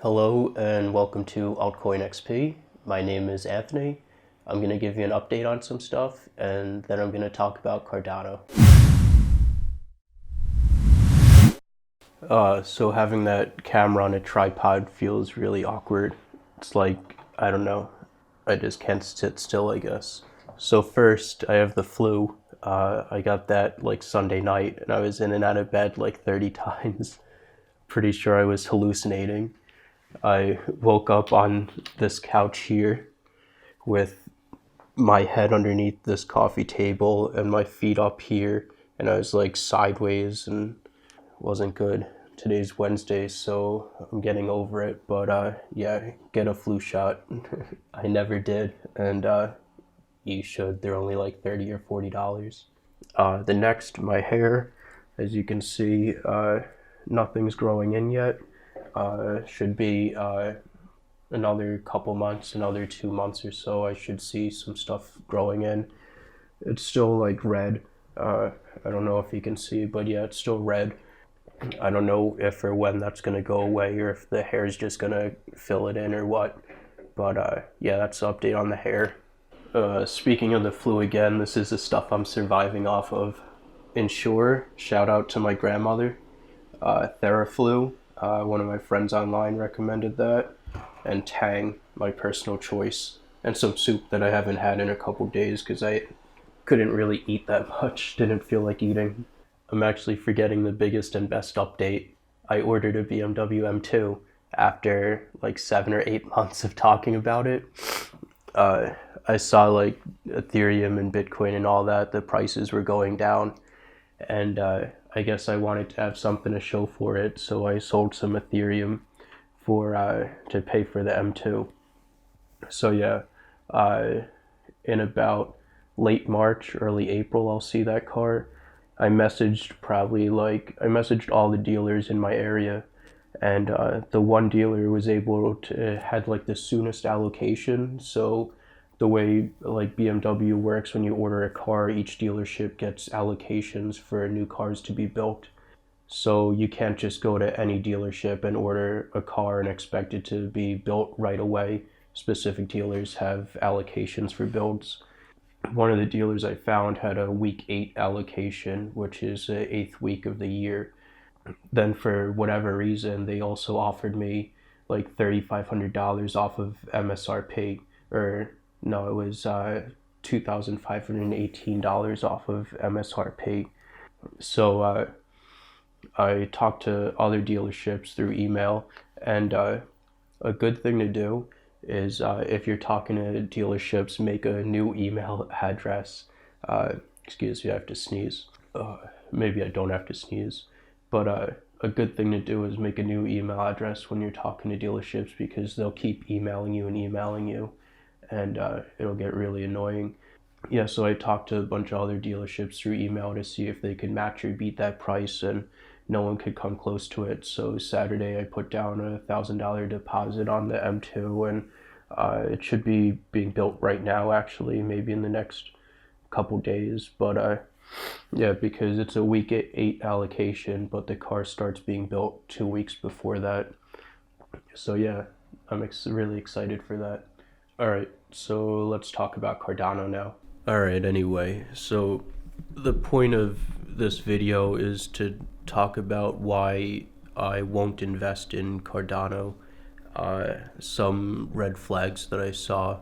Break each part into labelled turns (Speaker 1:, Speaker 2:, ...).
Speaker 1: Hello and welcome to Altcoin XP. My name is Anthony. I'm going to give you an update on some stuff and then I'm going to talk about Cardano. So having that camera on a tripod feels really awkward. It's like, I don't know, I just can't sit still, I guess. So first, I have the flu. I got that like Sunday night and I was in and out of bed like 30 times. Pretty sure I was hallucinating. I woke up on this couch here with my head underneath this coffee table and my feet up here, and I was like sideways and wasn't good. Today's Wednesday, so I'm getting over it, but yeah, get a flu shot. I never did, and you should. They're only like $30 or $40. The next, my hair, as you can see, nothing's growing in yet. Should be another couple months, another 2 months or so, I should see some stuff growing in. It's still like red. I don't know if you can see, but yeah, it's still red. I don't know if or when that's gonna go away or if the hair is just gonna fill it in or what. But yeah, that's the update on the hair. Speaking of the flu again, this is the stuff I'm surviving off of. Ensure, shout out to my grandmother. Theraflu, one of my friends online recommended that, and Tang, my personal choice, and some soup that I haven't had in a couple days because I couldn't really eat that much, didn't feel like eating. I'm actually forgetting the biggest and best update. I ordered a BMW M2 after like 7 or 8 months of talking about it. I saw like Ethereum and Bitcoin and all that, the prices were going down, and I guess I wanted to have something to show for it, so I sold some Ethereum for to pay for the M2. So yeah, in about late March, early April, I'll see that car. I messaged all the dealers in my area, and the one dealer was able to had like the soonest allocation. So the way like BMW works, when you order a car, each dealership gets allocations for new cars to be built. So you can't just go to any dealership and order a car and expect it to be built right away. Specific dealers have allocations for builds. One of the dealers I found had a week 8 allocation, which is the 8th week of the year. Then for whatever reason, they also offered me like $3,500 off of MSRP, or no, it was $2,518 off of MSRP. So I talked to other dealerships through email, and a good thing to do is if you're talking to dealerships, make a new email address. Excuse me, I have to sneeze. Maybe I don't have to sneeze, but a good thing to do is make a new email address when you're talking to dealerships, because they'll keep emailing you, and it'll get really annoying. Yeah, so I talked to a bunch of other dealerships through email to see if they could match or beat that price, and no one could come close to it. So Saturday I put down a $1,000 deposit on the M2, and it should be being built right now, actually, maybe in the next couple days. But yeah, because it's a week 8 allocation, but the car starts being built 2 weeks before that. So yeah, I'm really excited for that. Alright, so let's talk about Cardano now. Alright, anyway, so the point of this video is to talk about why I won't invest in Cardano. Some red flags that I saw.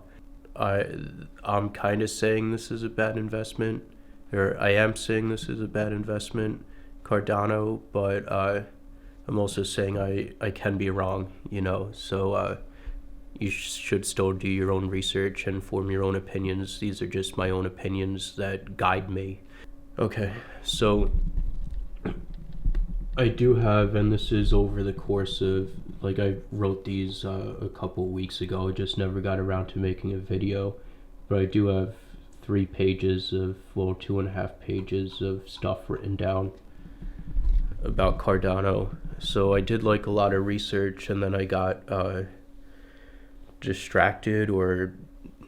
Speaker 1: I'm kind of saying this is a bad investment, or I am saying this is a bad investment, Cardano, but I'm also saying I can be wrong, so you should still do your own research and form your own opinions. These are just my own opinions that guide me. Okay, so I do have, and this is over the course of, like, I wrote these a couple weeks ago, just never got around to making a video, but I do have 3 pages of, well, 2.5 pages of stuff written down about Cardano. So I did like a lot of research, and then I got distracted, or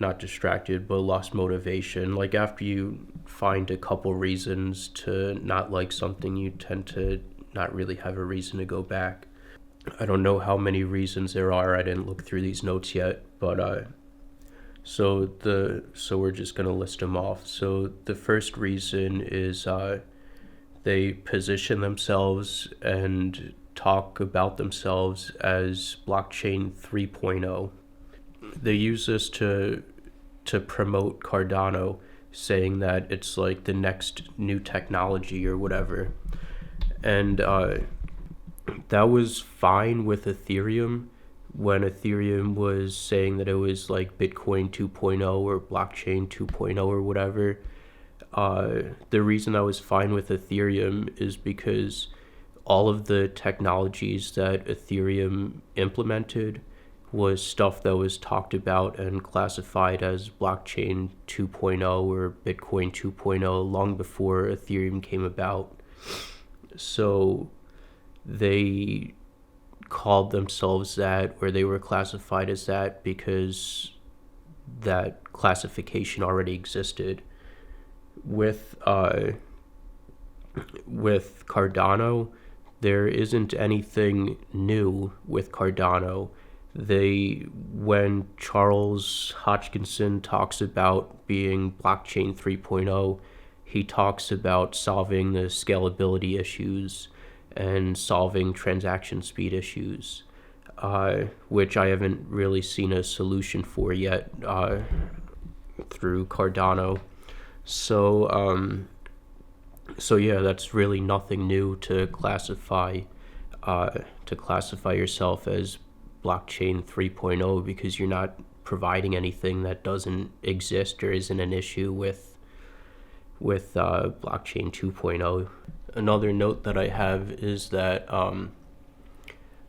Speaker 1: not distracted, but lost motivation. Like, after you find a couple reasons to not like something, you tend to not really have a reason to go back. I don't know how many reasons there are. I didn't look through these notes yet, but so we're just gonna list them off. So the first reason is they position themselves and talk about themselves as blockchain 3.0. They use this to promote Cardano, saying that it's like the next new technology or whatever. And that was fine with Ethereum when Ethereum was saying that it was like Bitcoin 2.0 or blockchain 2.0 or whatever. The reason that was fine with Ethereum is because all of the technologies that Ethereum implemented was stuff that was talked about and classified as blockchain 2.0 or Bitcoin 2.0 long before Ethereum came about. So they called themselves that, or they were classified as that, because that classification already existed. With Cardano, there isn't anything new with Cardano. When Charles Hoskinson talks about being blockchain 3.0, he talks about solving the scalability issues and solving transaction speed issues, which I haven't really seen a solution for yet through Cardano. So, so yeah, that's really nothing new to classify yourself as blockchain 3.0, because you're not providing anything that doesn't exist or isn't an issue with blockchain 2.0. Another note that I have is that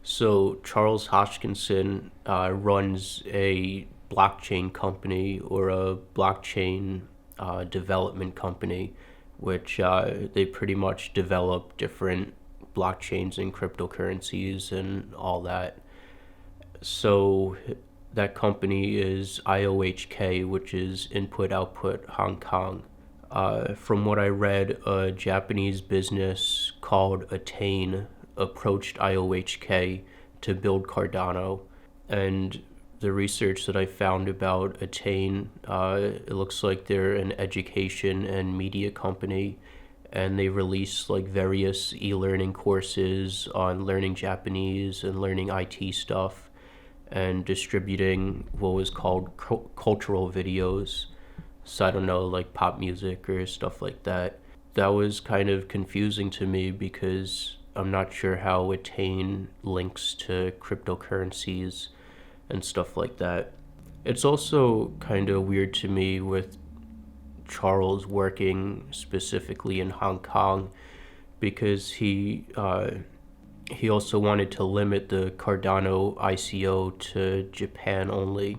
Speaker 1: so Charles Hoskinson runs a blockchain company, or a blockchain development company, which they pretty much develop different blockchains and cryptocurrencies and all that. So that company is IOHK, which is Input Output Hong Kong. From what I read, a Japanese business called Attain approached IOHK to build Cardano, and the research that I found about Attain, it looks like they're an education and media company, and they release like various e-learning courses on learning Japanese and learning IT stuff, and distributing what was called cultural videos. So I don't know, like pop music or stuff like that. That was kind of confusing to me because I'm not sure how Attain links to cryptocurrencies and stuff like that. It's also kind of weird to me with Charles working specifically in Hong Kong, because he also wanted to limit the Cardano ICO to Japan only.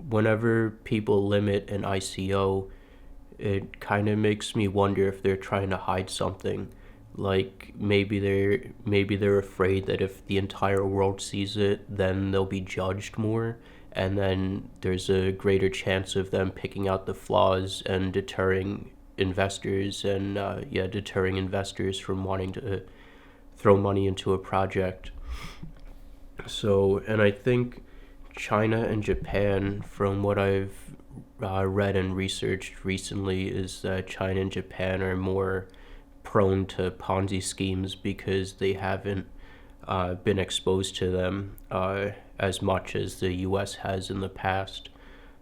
Speaker 1: Whenever people limit an ICO, it kind of makes me wonder if they're trying to hide something. Like maybe they're afraid that if the entire world sees it, then they'll be judged more, and then there's a greater chance of them picking out the flaws and deterring investors, and deterring investors from wanting to throw money into a project. So, and I think China and Japan, from what I've read and researched recently, is that China and Japan are more prone to Ponzi schemes because they haven't been exposed to them as much as the US has in the past.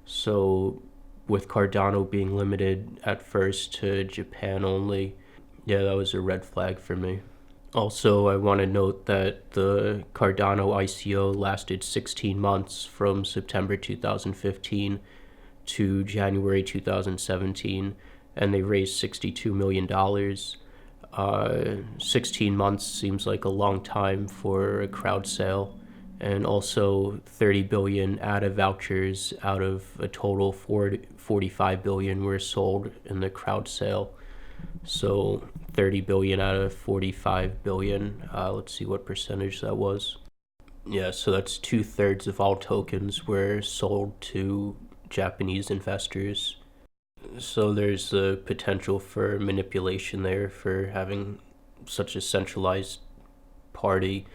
Speaker 1: So, with Cardano being limited at first to Japan only, yeah, that was a red flag for me. Also, I want to note that the Cardano ICO lasted 16 months, from September 2015 to January 2017, and they raised $62 million. 16 months seems like a long time for a crowd sale, and also 30 billion ADA vouchers out of a total 45 billion were sold in the crowd sale. So 30 billion out of 45 billion. Let's see what percentage that was. Yeah, so that's 2/3 of all tokens were sold to Japanese investors. So there's the potential for manipulation there for having such a centralized party.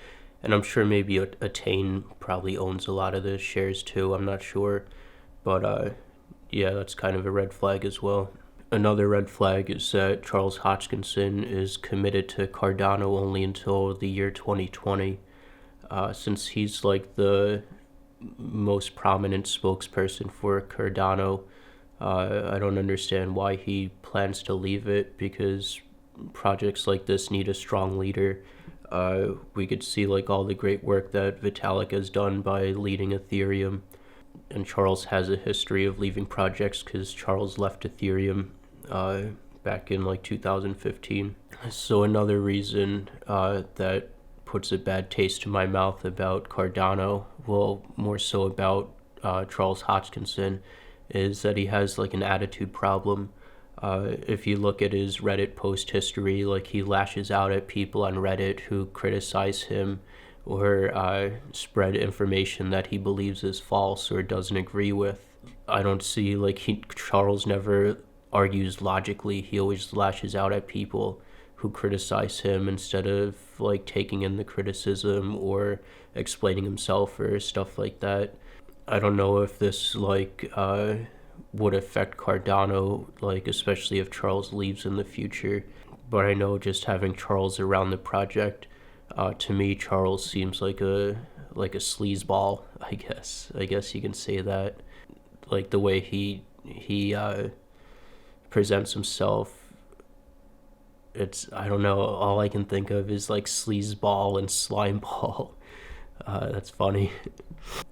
Speaker 1: And I'm sure maybe Attain probably owns a lot of the shares too. I'm not sure, but yeah, that's kind of a red flag as well. Another red flag is that Charles Hoskinson is committed to Cardano only until the year 2020. Since he's like the most prominent spokesperson for Cardano, I don't understand why he plans to leave it, because projects like this need a strong leader. We could see like all the great work that Vitalik has done by leading Ethereum, and Charles has a history of leaving projects because Charles left Ethereum back in like 2015. So another reason that puts a bad taste in my mouth about Cardano, well, more so about Charles Hoskinson, is that he has like an attitude problem. If you look at his Reddit post history, like he lashes out at people on Reddit who criticize him or spread information that he believes is false or doesn't agree with. I don't see like Charles never argues logically. He always lashes out at people who criticize him instead of like taking in the criticism or explaining himself or stuff like that. I don't know if this like would affect Cardano, like especially if Charles leaves in the future. But I know just having Charles around the project, to me, Charles seems like a sleazeball. I guess you can say that. Like the way he presents himself, it's, I don't know. All I can think of is like sleazeball and slimeball. That's funny.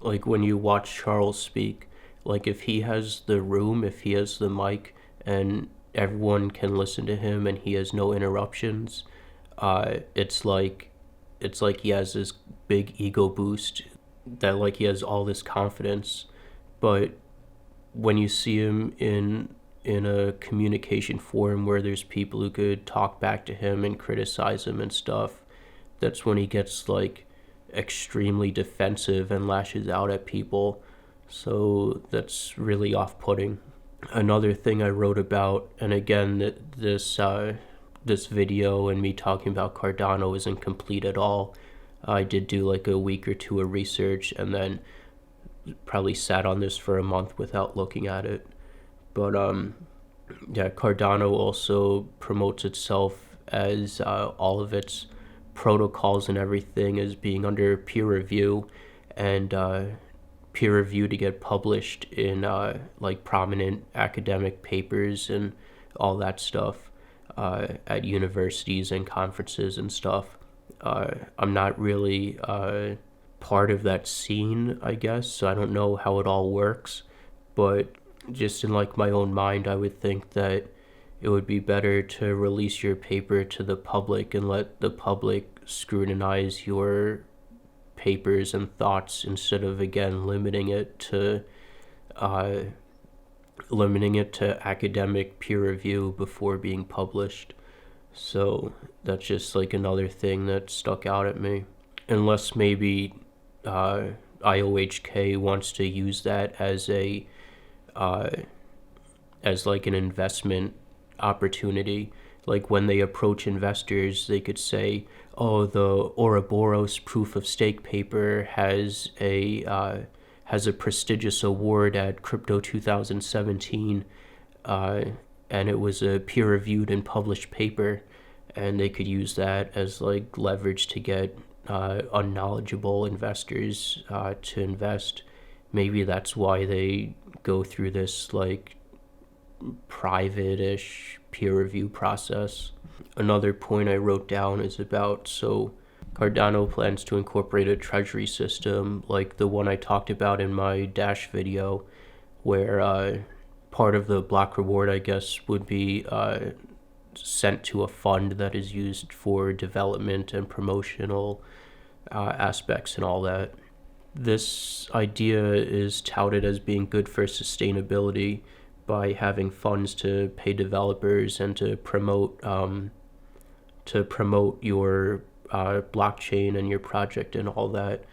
Speaker 1: Like when you watch Charles speak, like if he has the room, if he has the mic, and everyone can listen to him, and he has no interruptions, it's like he has this big ego boost, that like he has all this confidence. But when you see him in a communication forum where there's people who could talk back to him and criticize him and stuff, that's when he gets like extremely defensive and lashes out at people. So that's really off-putting. Another thing I wrote about, and again, this video and me talking about Cardano isn't complete at all. I did do like a week or two of research and then probably sat on this for a month without looking at it. But yeah, Cardano also promotes itself as all of its protocols and everything as being under peer review, and peer review to get published in like prominent academic papers and all that stuff at universities and conferences and stuff. I'm not really part of that scene, I guess, so I don't know how it all works, but just in like my own mind, I would think that it would be better to release your paper to the public and let the public scrutinize your papers and thoughts, instead of again limiting it to academic peer review before being published. So that's just like another thing that stuck out at me. Unless maybe IOHK wants to use that as like an investment opportunity. Like when they approach investors, they could say, "Oh, the Ouroboros proof of stake paper has a prestigious award at Crypto 2017, and it was a peer-reviewed and published paper," and they could use that as like leverage to get unknowledgeable investors to invest. Maybe that's why they go through this like private-ish peer review process. Another point I wrote down is about, so Cardano plans to incorporate a treasury system like the one I talked about in my Dash video, where part of the block reward, I guess, would be sent to a fund that is used for development and promotional aspects and all that. This idea is touted as being good for sustainability by having funds to pay developers and to promote your blockchain and your project and all that.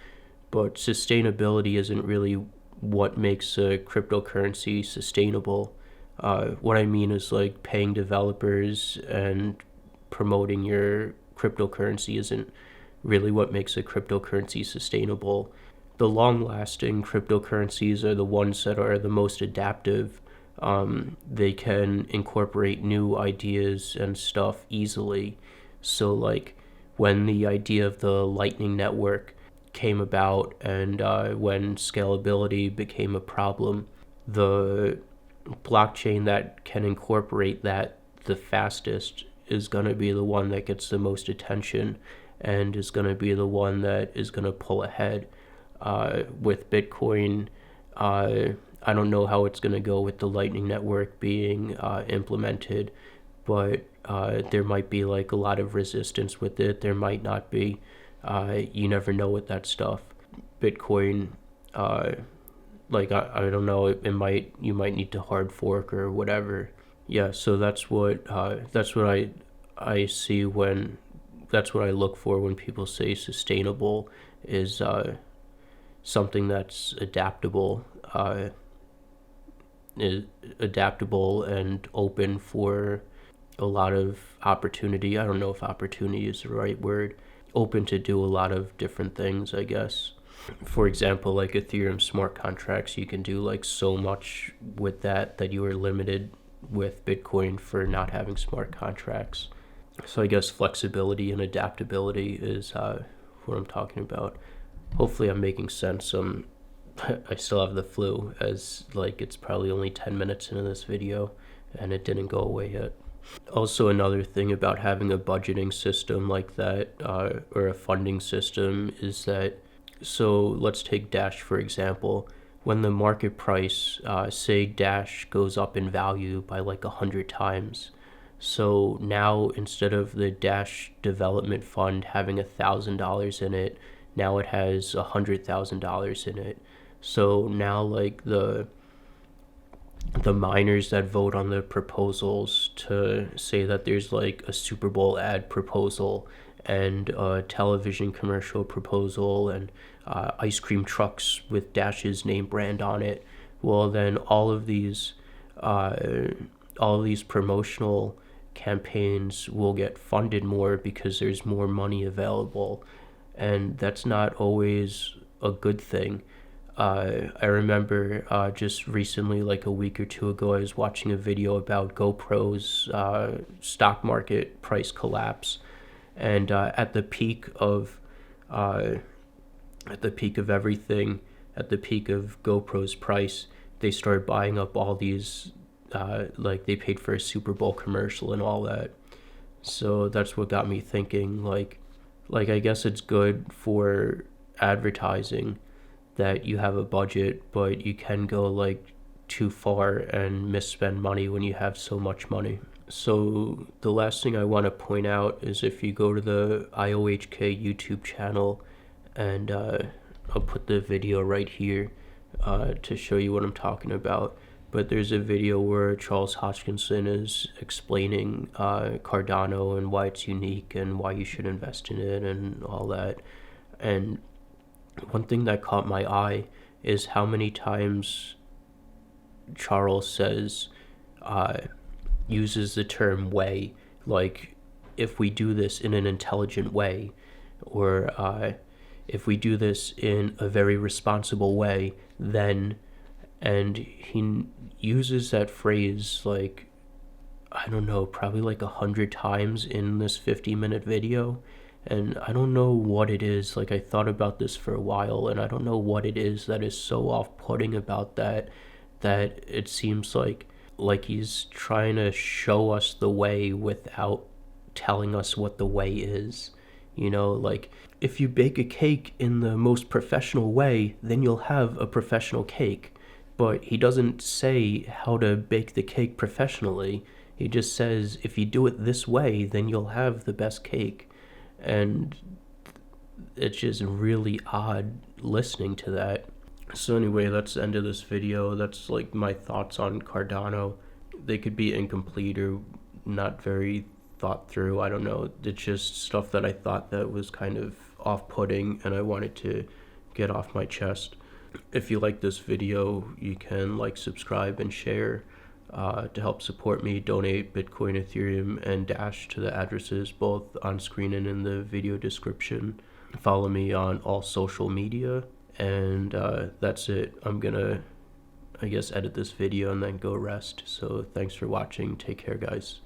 Speaker 1: But sustainability isn't really what makes a cryptocurrency sustainable. What I mean is like paying developers and promoting your cryptocurrency isn't really what makes a cryptocurrency sustainable. The long-lasting cryptocurrencies are the ones that are the most adaptive. They can incorporate new ideas and stuff easily. So like when the idea of the Lightning Network came about and when scalability became a problem, the blockchain that can incorporate that the fastest is going to be the one that gets the most attention and is going to be the one that is going to pull ahead. With Bitcoin, I don't know how it's going to go with the Lightning Network being implemented, but there might be like a lot of resistance with it. There might not be. You never know with that stuff. Bitcoin, I don't know. You might need to hard fork or whatever. Yeah, so that's what I see when that's what I look for when people say sustainable is something that's adaptable, and open for a lot of opportunity. I don't know if opportunity is the right word. Open to do a lot of different things, I guess. For example, like Ethereum smart contracts, you can do like so much with that you are limited with Bitcoin for not having smart contracts. So I guess flexibility and adaptability is what I'm talking about. Hopefully I'm making sense. I still have the flu, as like it's probably only 10 minutes into this video and it didn't go away yet. Also, another thing about having a budgeting system like that, or a funding system, is that, so let's take Dash for example. When the market price, say Dash goes up in value by like 100 times, so now instead of the Dash Development Fund having $1,000 in it, now it has $100,000 in it. So now like the miners that vote on the proposals, to say that there's like a Super Bowl ad proposal and a television commercial proposal and ice cream trucks with Dash's name brand on it, well then all of these promotional campaigns will get funded more because there's more money available, and that's not always a good thing. I remember just recently, like a week or two ago, I was watching a video about GoPro's stock market price collapse, and at the peak of everything, at the peak of GoPro's price, they started buying up all these. Like they paid for a Super Bowl commercial and all that. So that's what got me thinking. Like I guess it's good for advertising that you have a budget, but you can go like too far and misspend money when you have so much money. So the last thing I want to point out is if you go to the IOHK YouTube channel, and I'll put the video right here to show you what I'm talking about. But there's a video where Charles Hoskinson is explaining Cardano and why it's unique and why you should invest in it and all that. And one thing that caught my eye is how many times Charles uses the term way, like if we do this in an intelligent way, or if we do this in a very responsible way, then, and he uses that phrase like, I don't know, probably like 100 times in this 50-minute video. And I don't know what it is. Like I thought about this for a while, and I don't know what it is that is so off-putting about that it seems like he's trying to show us the way without telling us what the way is. You know, like if you bake a cake in the most professional way, then you'll have a professional cake. But he doesn't say how to bake the cake professionally. He just says if you do it this way, then you'll have the best cake. And it's just really odd listening to that. So anyway, that's the end of this video. That's like my thoughts on Cardano. They could be incomplete or not very thought through. I don't know. It's just stuff that I thought that was kind of off-putting and I wanted to get off my chest. If you like this video, you can like, subscribe, and share. To help support me, donate Bitcoin, Ethereum, and Dash to the addresses both on screen and in the video description. Follow me on all social media, and that's it. I'm gonna, I guess, edit this video and then go rest. So thanks for watching. Take care, guys.